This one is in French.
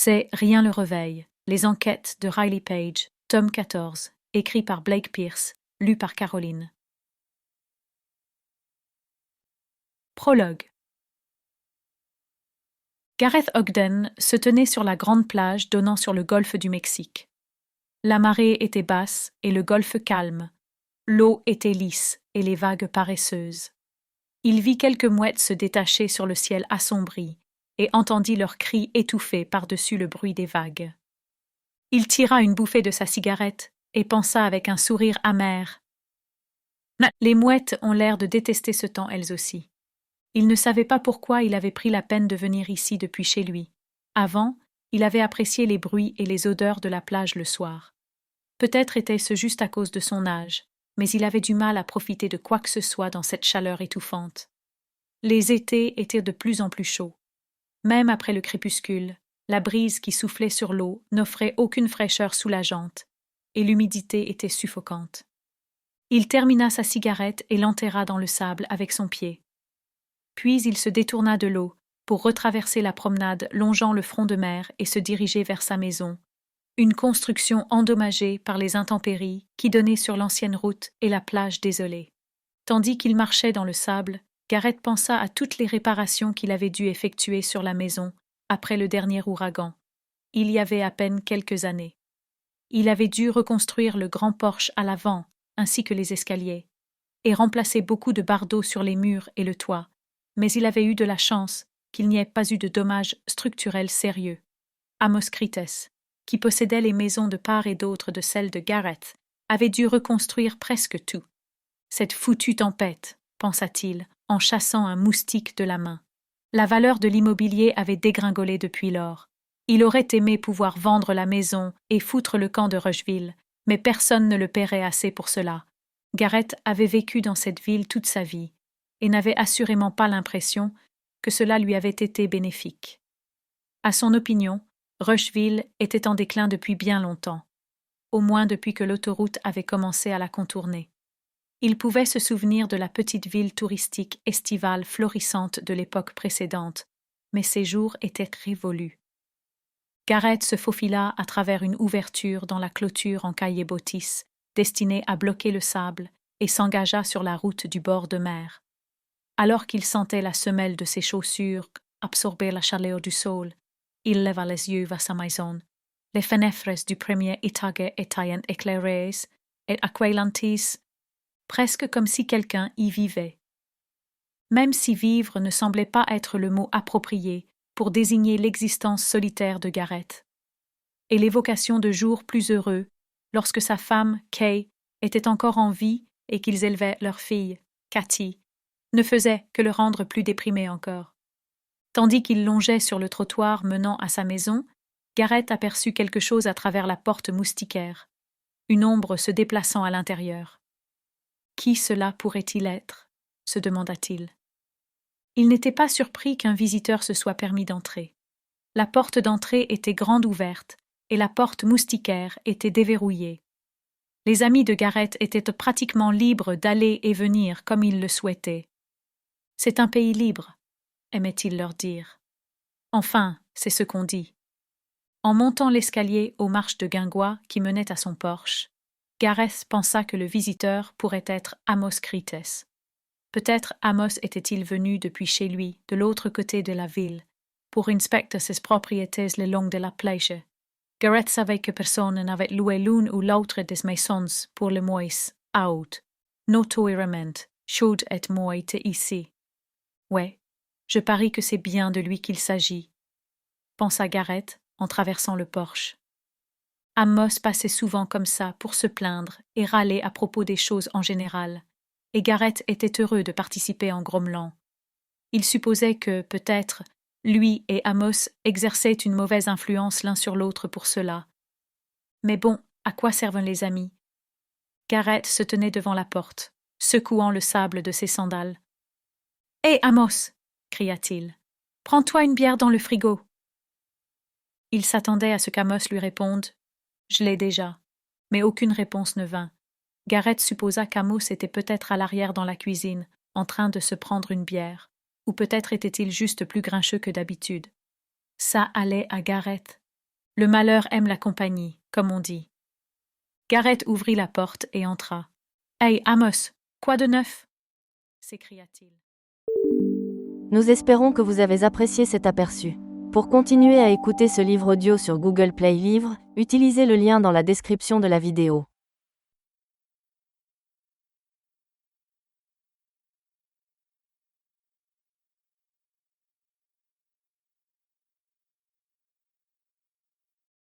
C'est Rien le réveille, les enquêtes de Riley Page, tome 14, écrit par Blake Pierce, lu par Caroline. Prologue. Gareth Ogden se tenait sur la grande plage donnant sur le golfe du Mexique. La marée était basse et le golfe calme. L'eau était lisse et les vagues paresseuses. Il vit quelques mouettes se détacher sur le ciel assombri et entendit leurs cris étouffés par-dessus le bruit des vagues. Il tira une bouffée de sa cigarette et pensa avec un sourire amer. Les mouettes ont l'air de détester ce temps elles aussi. Il ne savait pas pourquoi il avait pris la peine de venir ici depuis chez lui. Avant, il avait apprécié les bruits et les odeurs de la plage le soir. Peut-être était-ce juste à cause de son âge, mais il avait du mal à profiter de quoi que ce soit dans cette chaleur étouffante. Les étés étaient de plus en plus chauds. Même après le crépuscule, la brise qui soufflait sur l'eau n'offrait aucune fraîcheur soulageante, et l'humidité était suffocante. Il termina sa cigarette et l'enterra dans le sable avec son pied. Puis il se détourna de l'eau pour retraverser la promenade longeant le front de mer et se diriger vers sa maison, une construction endommagée par les intempéries qui donnait sur l'ancienne route et la plage désolée. Tandis qu'il marchait dans le sable, Gareth pensa à toutes les réparations qu'il avait dû effectuer sur la maison après le dernier ouragan, il y avait à peine quelques années. Il avait dû reconstruire le grand porche à l'avant, ainsi que les escaliers, et remplacer beaucoup de bardeaux sur les murs et le toit, mais il avait eu de la chance qu'il n'y ait pas eu de dommages structurels sérieux. Amos Crites, qui possédait les maisons de part et d'autre de celles de Gareth, avait dû reconstruire presque tout. Cette foutue tempête, pensa-t-il, en chassant un moustique de la main. La valeur de l'immobilier avait dégringolé depuis lors. Il aurait aimé pouvoir vendre la maison et foutre le camp de Rushville, mais personne ne le paierait assez pour cela. Gareth avait vécu dans cette ville toute sa vie, et n'avait assurément pas l'impression que cela lui avait été bénéfique. À son opinion, Rushville était en déclin depuis bien longtemps, au moins depuis que l'autoroute avait commencé à la contourner. Il pouvait se souvenir de la petite ville touristique estivale florissante de l'époque précédente, mais ses jours étaient révolus. Gareth se faufila à travers une ouverture dans la clôture en caillé bâtisse, destinée à bloquer le sable, et s'engagea sur la route du bord de mer. Alors qu'il sentait la semelle de ses chaussures absorber la chaleur du sol, il leva les yeux vers sa maison. Les fenêtres du premier étage étaient éclairées, et acquaintantes, presque comme si quelqu'un y vivait. Même si vivre ne semblait pas être le mot approprié pour désigner l'existence solitaire de Gareth, et l'évocation de jours plus heureux, lorsque sa femme, Kay, était encore en vie et qu'ils élevaient leur fille, Cathy, ne faisait que le rendre plus déprimé encore. Tandis qu'il longeait sur le trottoir menant à sa maison, Gareth aperçut quelque chose à travers la porte moustiquaire, une ombre se déplaçant à l'intérieur. Qui cela pourrait-il être ? Se demanda-t-il. Il n'était pas surpris qu'un visiteur se soit permis d'entrer. La porte d'entrée était grande ouverte et la porte moustiquaire était déverrouillée. Les amis de Gareth étaient pratiquement libres d'aller et venir comme ils le souhaitaient. « C'est un pays libre », aimait-il leur dire. Enfin, c'est ce qu'on dit. En montant l'escalier aux marches de guingois qui menaient à son porche, Gareth pensa que le visiteur pourrait être Amos Crites. Peut-être Amos était-il venu depuis chez lui, de l'autre côté de la ville, pour inspecter ses propriétés le long de la plage. Gareth savait que personne n'avait loué l'une ou l'autre des maisons pour le mois août. Notoirement, chaud et moi était ici. Ouais, je parie que c'est bien de lui qu'il s'agit, pensa Gareth en traversant le porche. Amos passait souvent comme ça pour se plaindre et râler à propos des choses en général, et Gareth était heureux de participer en grommelant. Il supposait que, peut-être, lui et Amos exerçaient une mauvaise influence l'un sur l'autre pour cela. Mais bon, à quoi servent les amis ? Gareth se tenait devant la porte, secouant le sable de ses sandales. « Hé, Amos !» cria-t-il. « Prends-toi une bière dans le frigo. » Il s'attendait à ce qu'Amos lui réponde « Je l'ai déjà », mais aucune réponse ne vint. Gareth supposa qu'Amos était peut-être à l'arrière dans la cuisine, en train de se prendre une bière, ou peut-être était-il juste plus grincheux que d'habitude. Ça allait à Gareth, Le malheur aime la compagnie, comme on dit. Gareth ouvrit la porte et entra. Hey, Amos, quoi de neuf? S'écria-t-il. Nous espérons que vous avez apprécié cet aperçu. Pour continuer à écouter ce livre audio sur Google Play Livres, utilisez le lien dans la description de la vidéo.